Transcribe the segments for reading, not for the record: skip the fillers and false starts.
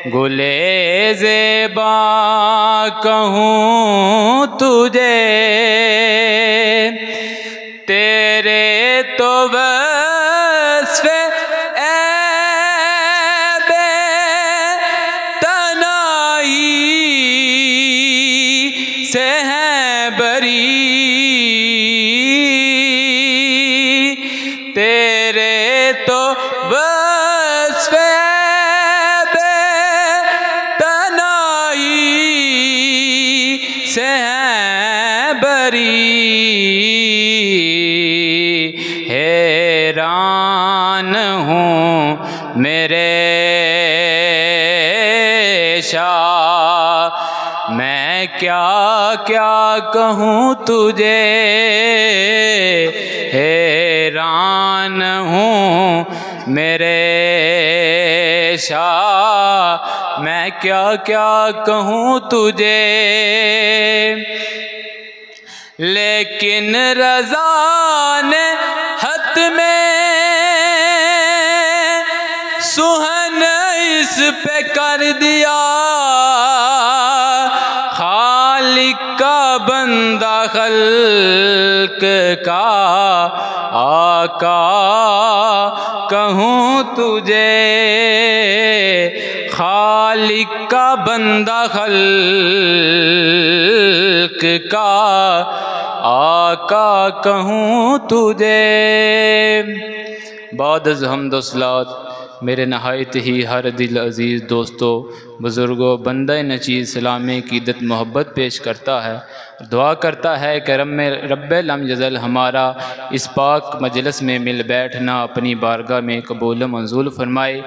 गुले ज़ेबा कहूँ तुझे, तेरे तो वस्फ़ ऐबे तनाई से हैं बरी, तेरे तो वस्फ़ ऐबे तनाई से हैं बरी। हैरान हूँ मेरे शाह, मैं क्या क्या कहूँ तुझे। हैरान हूँ मेरे शाह, मैं क्या क्या कहूँ तुझे। लेकिन रज़ा ने हत में सुहन इस पे कर दिया, खालिक का बंदा खल्क का आका कहूँ तुझे। खालिक का बंदा खल्क का आका कहूँ तुझे। बाद अज़ हम्द व सलात मेरे नहायत ही हर दिल अज़ीज़ दोस्तों, बुज़ुर्गों, बंदा नचीज़ सलाम की इद्दत मोहब्बत पेश करता है। दुआ करता है कि रब्बे लम यज़ल हमारा इस पाक मजलिस में मिल बैठना अपनी बारगाह में कबूल मंजूर फरमाए।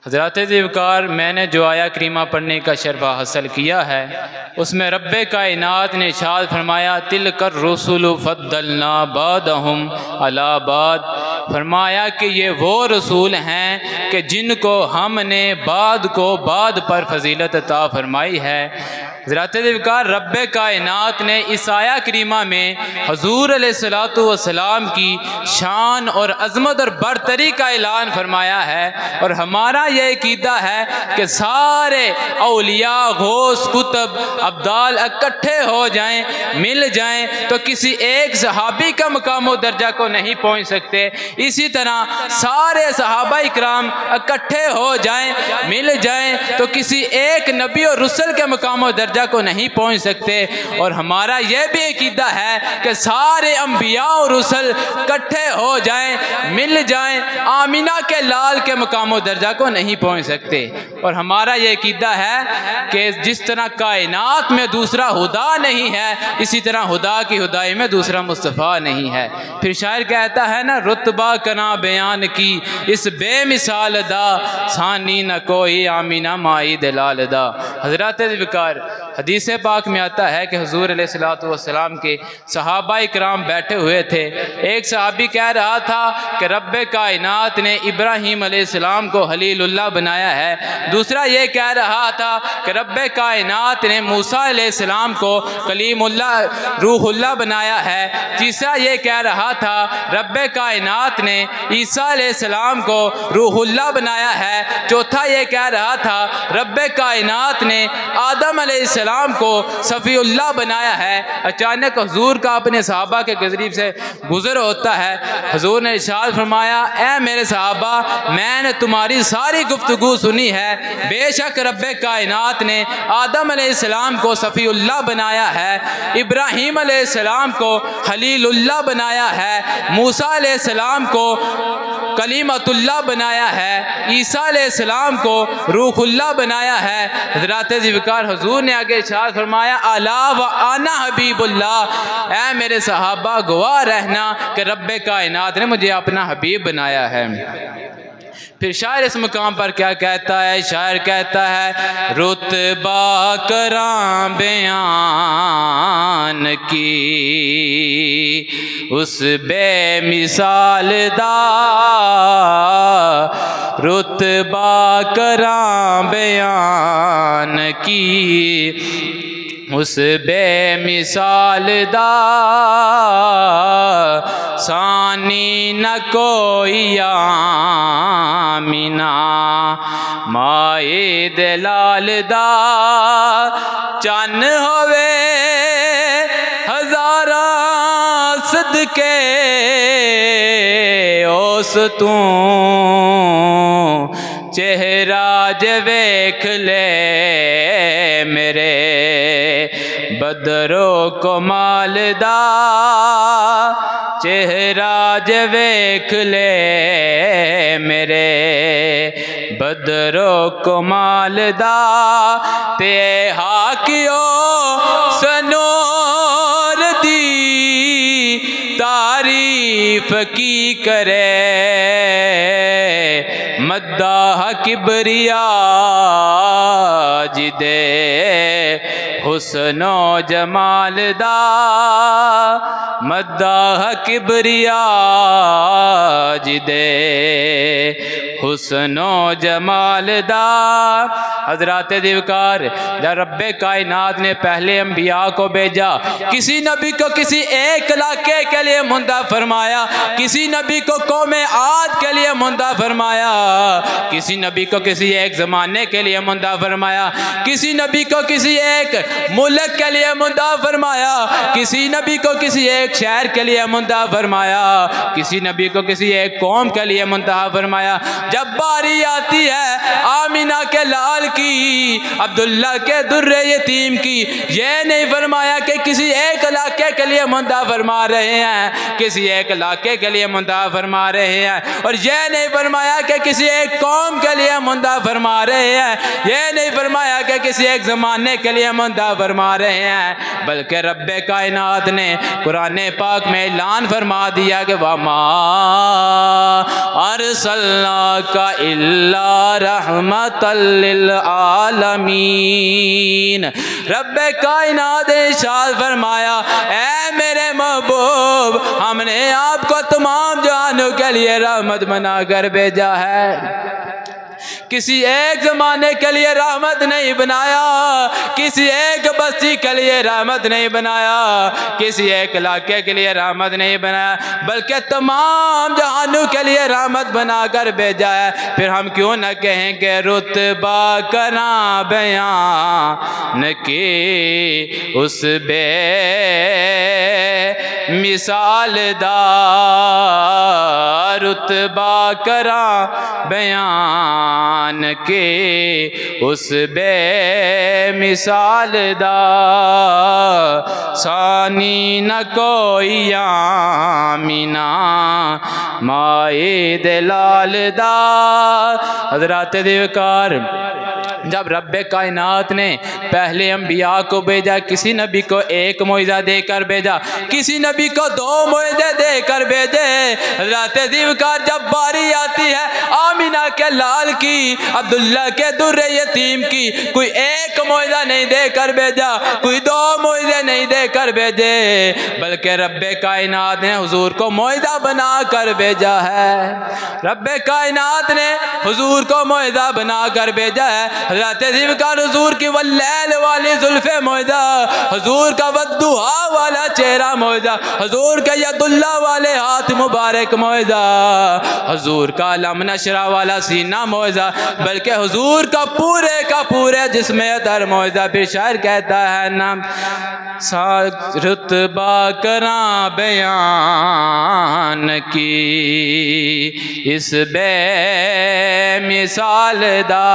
हज़रात ज़िवकार, मैंने जो आया करीमा पढ़ने का शर्फ़ा हासिल किया है, उसमें रब्बे कायनात ने इरशाद फरमाया, तिलकर रसूल फ़द्दलना बादहुम अला बाद। फरमाया कि ये वो रसूल हैं कि जिनको हमने बाद को बाद पर फजीलत अता फरमाई है। हज़रात ज़िवकार, रब्बे कायनात ने इस आया करीमा में हुज़ूर अलैहिस्सलातु वस्सलाम की शान और अज़मत और बरतरी का ऐलान फरमाया है। और हमारा यह अक़ीदा है कि सारे औलिया, गौस, कुतुब, अब्दाल इकट्ठे हो जाएं, मिल जाएं तो किसी एक सहाबी का मकाम व दर्जा को नहीं पहुँच सकते। इसी तरह सारे सहाबा इकराम इकट्ठे हो जाएं, मिल जाएं तो किसी एक नबी और रसूल के मकाम व दर्जा को नहीं पहुंच सकते। और हमारा यह भी अक़ीदा है कि सारे अंबिया और रसूल इकट्ठे हो जाएं, मिल जाएं, आमिना के लाल के मकाम व दर्जा को नहीं पहुंच सकते। और हमारा यह अक़ीदा है कि जिस तरह कायनात में दूसरा हुदा नहीं है, इसी तरह हुदा की हुदाई में दूसरा मुस्तफ़ा नहीं है। फिर शायर कहता है ना, रुतबा कना बयान की इस बेमिसाल दा, सानी न कोई आमिना माई दलाल दा। हज़रात ज़िवकार, हदीस पाक में आता है कि हुज़ूर अलैहिस्सलातु वस्सलाम के सहाबा इकराम बैठे हुए थे। एक सहाबी कह रहा था कि रब्बे कायनात ने इब्राहीम अलैहिस्सलाम को खलीलुल्लाह बनाया है। दूसरा ये कह रहा था कि रब्बे कायनात ने मूसा अलैहिस्सलाम को कलीमुल्लाह, रूहुल्लाह बनाया है। तीसरा ये कह रहा था रब्बे कायनात ने ईसा अलैहिस्सलाम को रूहुल्लाह बनाया है। चौथा ये कह रहा था रब्बे कायनात ने आदम अलैहिस्सलाम को सफ़ीउल्लाह बनाया है। अचानक हुजूर का अपने सहाबा के ग़रीब से गुज़र होता है। हुजूर ने इरशाद फरमाया, ऐ मेरे सहाबा, मैंने तुम्हारी सारी गुफ्तगू सुनी है। बेशक रब्बे कायनात ने आदम अलैहिस्सलाम को सफ़ीउल्लाह बनाया है, इब्राहीम अलैहिस्सलाम को खलीलुल्लाह बनाया है, मूसा अलैहिस्सलाम को कलीमतुल्लाह बनाया है, ईसा अलैहिस्सलाम को रूहुल्लाह बनाया है। हज़रात ज़िवकार, हुजूर ने आगे इरशाद फरमाया, अला व आना हबीबुल्लाह, ऐ मेरे सहाबा गवाह रहना कि रब्बे कायनात ने मुझे अपना हबीब बनाया है। फिर शायर इस मुकाम पर क्या कहता है? शायर कहता है, रुतबा करां बयान की उस बेमिसाल दा, रुतबा करां बयान की उस बेमिसाल दा सानी न कोई आमीना माए दे लाल दा चन होवे हजारा सदके उस तू चेहरा जे वेख ले मेरे बदरो कमाल दा चेहरा जे वेख ले मेरे बदरो कमाल दा ते हाकियो सनोर दी तारीफ की करे मद्दाह किबरिया जिदे हुस्नो जमाल दा मद्दाह किबरिया जिदे हुस्नो जमाल दा। हजरात दिवकार जब रब्बे कायनात ने पहले अंबिया को भेजा, किसी नबी को किसी एक इलाके के लिए मुंदा फरमाया, किसी नबी को कौमे आद के लिए मुंदा फरमाया, किसी नबी को किसी एक ज़माने के लिए मुंदा फरमाया, किसी नबी को किसी एक मुल्क के लिए मुंदा फरमाया, किसी नबी को किसी एक शहर के लिए मुंदा फरमाया, किसी नबी को किसी एक कौम के लिए मुंदा फरमाया। जब बारी आती है आमिना के लाल की, अब्दुल्ला के दुर्रे यतीम की, ये नहीं फरमाया कि किसी एक इलाके के लिए मुंदा फरमा रहे हैं, किसी एक इलाके के लिए मुंदा फरमा रहे हैं, और ये नहीं फरमाया कि किसी एक कौम के लिए मुंदा फरमा रहे हैं, ये नहीं फरमाया कि किसी एक ज़माने के लिए मुंदा फरमा रहे हैं, बल्कि रब्बे कायनात ने कुरान पाक में ऐलान फरमा दिया कि वमा अरसलनाका इल्ला रहमतल लिल आलमीन। रब्बे कायनात ने इरशाद फरमाया, ऐ मेरे महबूब, हमने आपको तमाम जहानों के लिए रहमत बनाकर भेजा है, किसी एक ज़माने के लिए रहमत नहीं बनाया, किसी एक बस्ती के लिए रहमत नहीं बनाया, किसी एक इलाके के लिए रहमत नहीं बनाया, बल्कि तमाम जहानों के लिए रहमत बनाकर भेजा है। फिर हम क्यों न कहें कि रुतबा करा बयान के उस बे मिसाल दा, रुतबा करा बयान के उस बेमिसाल दा, सानी न कोई आमीना माए दे लाल दा। हज़रात दिवकार जब रब्बे कायनात ने पहले अंबिया को भेजा, किसी नबी को एक मोइज़ा देकर भेजा, किसी नबी को दो मोइज़े देकर भेजे। हज़रात दिवकार जब बारी आती है आमिना के लाल की, अब्दुल्ला के दुर्रे यतीम की, कोई एक मोइज़ा नहीं देकर भेजा, कोई दो मोइज़े नहीं देकर भेजे, बल्कि रब्बे कायनात ने हुजूर को मोइज़ा बना कर भेजा है। रब्बे कायनात ने हुजूर को मोइज़ा बना कर भेजा है। हज़रत दिवकार हुजूर की वल्लैल वाली जुल्फ़े मोइज़ा, हुजूर का वद्दुहा वाला चेहरा मोइज़ा, हुजूर के यदुल्ला वाले हाथ मुबारक मोइज़ा, हुजूर का लम नशरा वाला सीना मोइज़ा, बल्कि हुजूर का पूरे जिस्मे अतर मोइज़ा। फिर शायर कहता है ना, रुतबा करा बयान की इस बेमिसाल दा,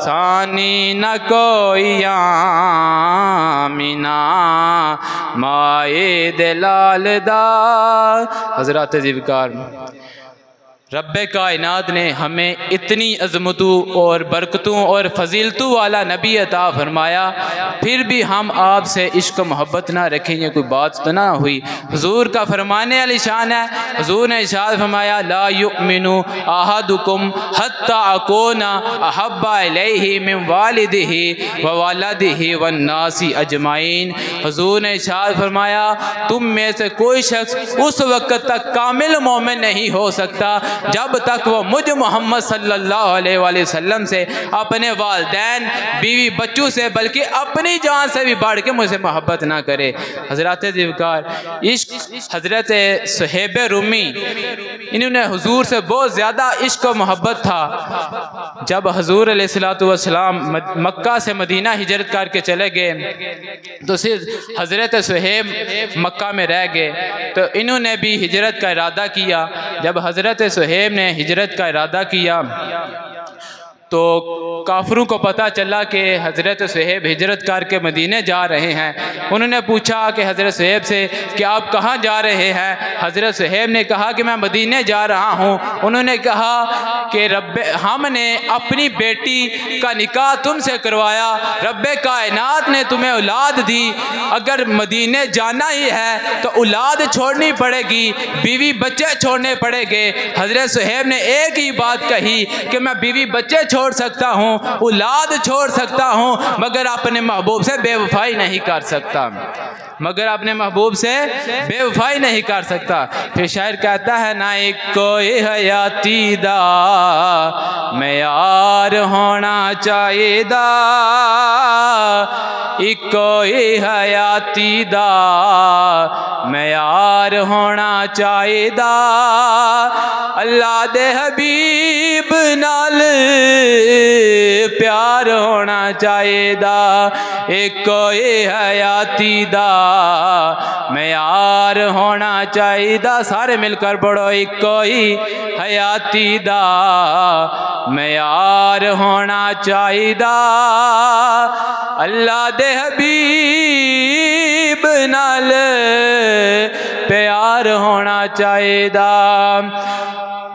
सानी न कोई आमीना माए दे लाल दा। हज़रात ज़िवकार रब्बे कायनात ने हमें इतनी अज़मतों और बरकतों और फजीलतों वाला नबी अता फरमाया, फिर भी हम आपसे इश्क मोहब्बत ना रखेंगे, कोई बात तो ना हुई। हुजूर का फरमाने वाली शान है, हुजूर ने इरशाद फरमाया, ला युमिनु अहदुकुम हत्ता अकूना अहब्बा इलैहि मिन वालिदिही व वलदिही वन नासी अजमाइन। हुजूर ने इरशाद फरमाया, तुम में से कोई शख्स उस वक्त तक कामिल मोमिन नहीं हो सकता जब तक वो मुझ मोहम्मद सल्लल्लाहु अलैहि वसल्लम से, अपने वालिदैन, बीवी बच्चों से, बल्कि अपनी जान से भी बढ़ के मुझसे मोहब्बत ना करे। हज़रत ज़िवकार इश्क हज़रत सुहैब रूमी, इन्होंने हुजूर से बहुत ज़्यादा इश्क और मोहब्बत था। जब हुजूर अलैहिस्सलातु वस्सलाम मक्का से मदीना हिजरत करके चले गए तो सिर्फ हज़रत सुहैब मक्का में रह गए। तो इन्होंने भी हिजरत का इरादा किया। जब हज़रत सुहैब ने हिजरत का इरादा किया तो काफिरों को पता चला कि हज़रत सुहैब हिजरत करके मदीने जा रहे हैं। उन्होंने पूछा कि हज़रत सुहैब से कि आप कहाँ जा रहे हैं? हज़रत सुहैब ने कहा कि मैं मदीने जा रहा हूँ। उन्होंने कहा कि रब्बे, हमने अपनी बेटी का निकाह तुमसे करवाया, रब्बे कायनात ने तुम्हें औलाद दी, अगर मदीने जाना ही है तो औलाद छोड़नी पड़ेगी, बीवी बच्चे छोड़ने पड़ेंगे। हज़रत सुहैब ने एक ही बात कही कि मैं बीवी बच्चे छोड़ सकता हूँ, औलाद छोड़ सकता हूँ, मगर अपने महबूब से बेवफाई नहीं कर सकता, मगर अपने महबूब से बेवफाई नहीं कर सकता। फिर शायर कहता है, ना एक कोई हयाती दा मयार होना चाहिदा, एक कोई हयाती दा मयार होना चाहिदा, अल्लाह दे हबीब नाल प्यार होना चाहिदा, एक कोई हयाती दा मयार होना चाहिदा। सारे मिलकर पढ़ो, एक कोई हयाती दा मयार होना चाहिदा, अल्लाह दे हबीब नाल प्यार होना चाहिदा।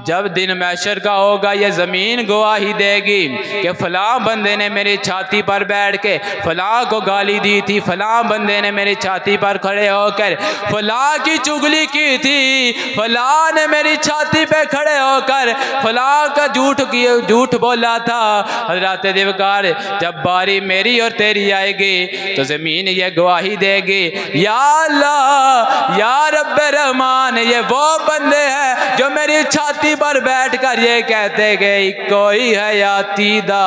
जब दिन मैशर का होगा ये ज़मीन गवाही देगी कि फ़लाँ बंदे ने मेरी छाती पर बैठ के फ़लाँ को गाली दी थी, फ़लाँ बंदे ने मेरी छाती पर खड़े होकर फ़लाँ की चुगली की थी, फ़लाँ ने मेरी छाती पे खड़े होकर फ़लाँ का झूठ बोला था। हज़रत ज़िवकार, जब बारी मेरी और तेरी आएगी तो ज़मीन ये गवाही देगी, या अल्लाह या रब्बे रहमान, ये वो बंदे हैं जो मेरी छाती पर बैठकर ये कहते गए कोई हयाती दा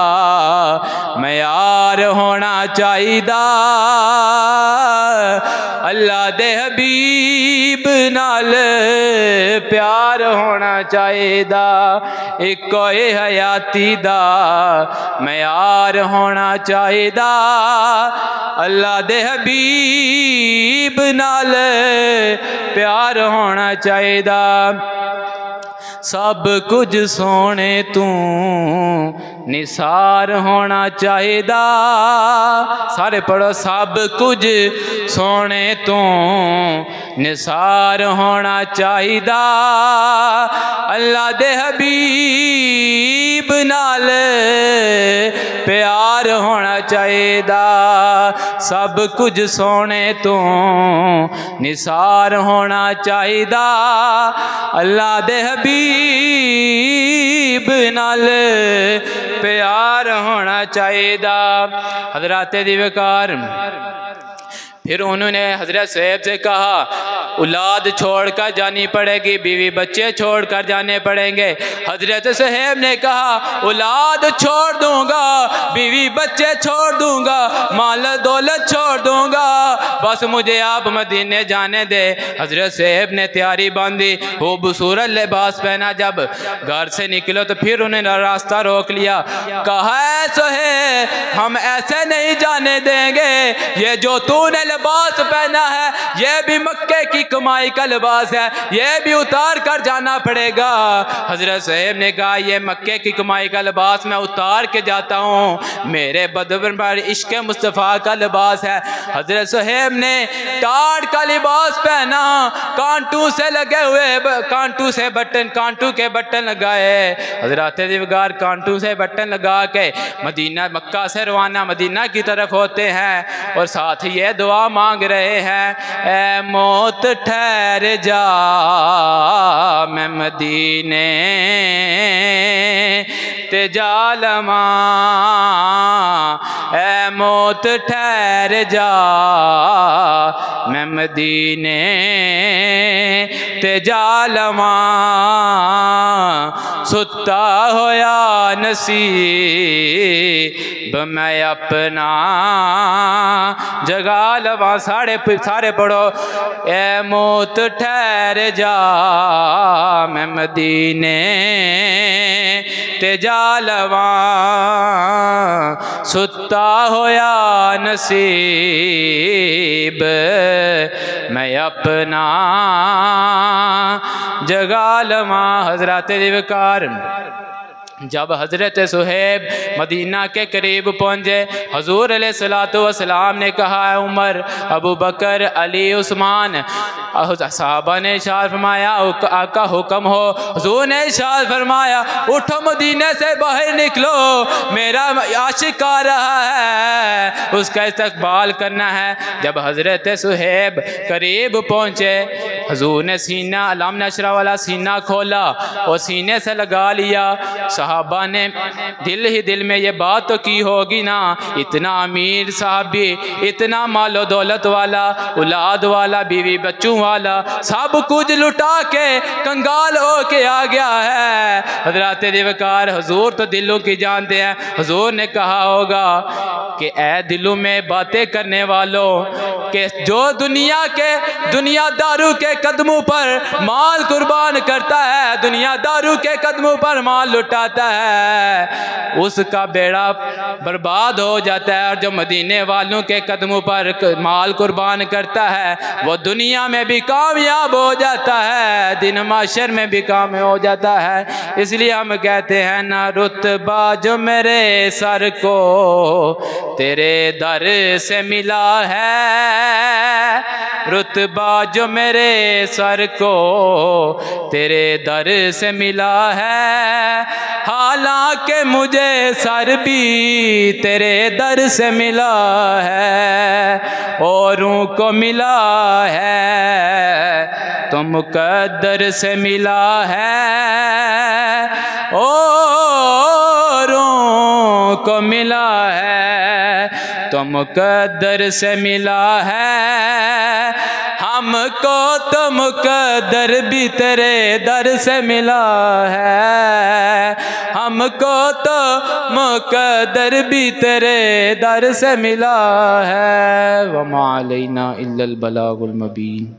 मयार होना चाहिदा, अल्लाह दे हबीब नाल प्यार होना चाहिदा, एक कोई हयाती दा मयार होना चाहिदा, अल्लाह दे हबीब नाल प्यार होना चाहिदा। सब कुछ सोने तू निसार होना चाहिदा, सारे पढ़ो, सब कुछ सोने तू निसार होना चाहिदा, अल्लाह दे हबीब नाल प्यार होना चाहिदा, सब कुछ सोने तू निसार होना चाहिदा, अल्लाह दे हबीब नाल प्यार होना चाहिदा। हज़रत ज़िवकार, फिर उन्होंने हज़रत सुहैब से कहा औलाद छोड़कर जानी पड़ेगी, बीवी बच्चे छोड़कर जाने पड़ेंगे। हज़रत सुहैब ने कहा औलाद छोड़ दूंगा, बीवी बच्चे छोड़ दूंगा, माल दौलत छोड़ दूंगा, बस मुझे आप मदीने जाने दे। हज़रत सुहैब ने तैयारी बांधी, खूबसूरत लिबास पहना। जब घर से निकलो तो फिर उन्होंने रास्ता रोक लिया, कहा सुहैब हम ऐसे नहीं जाने देंगे, ये जो तूने लिबास पहना है ये भी मक्के की कमाई का लिबास है, ये भी उतार कर जाना पड़ेगा। हज़रत सुहैब ने कहा ये मक्के की कमाई का लिबास मैं उतार के जाता हूँ, मेरे बदन पर इश्क मुस्तफ़ा का लिबास है। हज़रत सुहैब ने टाट का लिबास पहना, कांटू से लगे हुए कांटू के बटन लगाए। हज़रत ज़िवकार कांटू से बटन लगा के मदीना, मक्का से रवाना मदीना की तरफ होते हैं और साथ ही ये दुआ मांग रहे हैं, ए मौत ठहर जा मैं मदीने ते जालमा, ए मौत ठहर जा, मैं मदीने ते जा लवां, सुता होया नसीब मैं अपना जगा लवां। सारे पढ़ो। ए मौत ठहर जा, मैं मदीने ते जा लवां, सुता होया नसीब मैं अपना जगा लवां। हज़रत दिवकार जब हज़रत सुहेब मदीना के करीब पहुँचे, हुज़ूर अलैहिस्सलातु वस्सलाम ने कहा, उमर, अबू बकर, अली, उस्मान। सहाबा ने इरशाद फरमाया, आका हुक्म हो। हुज़ूर ने इरशाद फरमाया, उठो मदीने से बाहर निकलो, मेरा आशिक आ रहा है, उसका इस्तकबाल करना है। जब हज़रत सुहेब करीब पहुँचे, हुज़ूर ने सीना लम नशरा वाला सीना खोला और सीने से लगा लिया। सहाबा ने दिल ही दिल में ये बात तो की होगी ना, इतना अमीर साहबी, इतना मालो दौलत वाला, औलाद वाला, बीवी बच्चों वाला, सब कुछ लुटा के कंगाल हो के आ गया है। हज़रत दिवकार, हुज़ूर तो दिलों की जानते हैं। हुज़ूर ने कहा होगा कि ए दिलों में बातें करने वालों, कि जो दुनियादारों के कदमों पर माल कुर्बान करता है, दुनियादारों के कदमों पर माल लुटाता है, उसका बेड़ा बर्बाद हो जाता है। और जो मदीने वालों के कदमों पर माल कुर्बान करता है, वो दुनिया में भी कामयाब हो जाता है, दिन माशर में भी कामयाब हो जाता है। इसलिए हम कहते हैं ना, रुतबा जो मेरे सर को तेरे दर से मिला है, रुतबा जो मेरे सर को तेरे दर से मिला है, हालांकि मुझे सर भी तेरे दर से मिला है, औरों को मिला है तो मुकद्दर से मिला है, औरों को मिला है तो मुकद्दर से मिला है, हमको तो मुकद्दर भी तेरे दर से मिला है, हमको तो मुकद्दर भी तेरे दर से मिला है। वमा अलैना इल्लल बलागुल मुबीन।